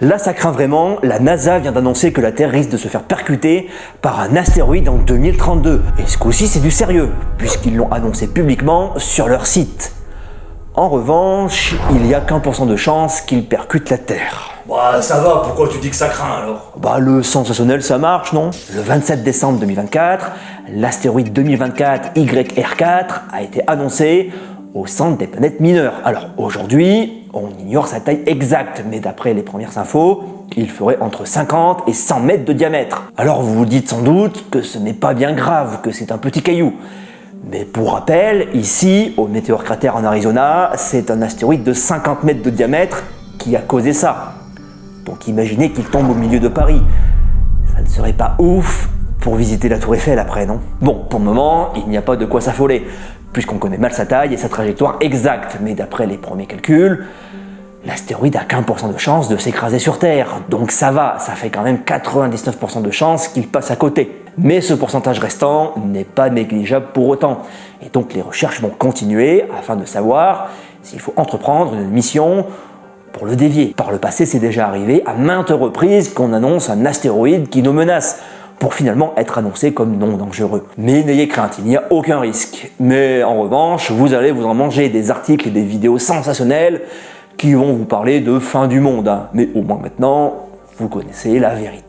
Là, ça craint vraiment, la NASA vient d'annoncer que la Terre risque de se faire percuter par un astéroïde en 2032. Et ce coup-ci, c'est du sérieux, puisqu'ils l'ont annoncé publiquement sur leur site. En revanche, il n'y a qu'1% de chance qu'il percute la Terre. Bah ça va, pourquoi tu dis que ça craint alors? Bah le sensationnel ça marche, non? Le 27 décembre 2024, l'astéroïde 2024 YR4 a été annoncé au centre des planètes mineures. Alors aujourd'hui, on ignore sa taille exacte, mais d'après les premières infos, il ferait entre 50 et 100 mètres de diamètre. Alors vous vous dites sans doute que ce n'est pas bien grave, que c'est un petit caillou. Mais pour rappel, ici, au Meteor Crater en Arizona, c'est un astéroïde de 50 mètres de diamètre qui a causé ça. Donc imaginez qu'il tombe au milieu de Paris. Ça ne serait pas ouf pour visiter la Tour Eiffel après, non? Bon, pour le moment, il n'y a pas de quoi s'affoler, puisqu'on connaît mal sa taille et sa trajectoire exacte. Mais d'après les premiers calculs, l'astéroïde a qu'1% de chance de s'écraser sur Terre. Donc ça va, ça fait quand même 99% de chance qu'il passe à côté. Mais ce pourcentage restant n'est pas négligeable pour autant. Et donc les recherches vont continuer afin de savoir s'il faut entreprendre une mission pour le dévier. Par le passé, c'est déjà arrivé à maintes reprises qu'on annonce un astéroïde qui nous menace, pour finalement être annoncé comme non dangereux. Mais n'ayez crainte, il n'y a aucun risque. Mais en revanche, vous allez vous en manger des articles et des vidéos sensationnelles qui vont vous parler de fin du monde. Mais au moins maintenant, vous connaissez la vérité.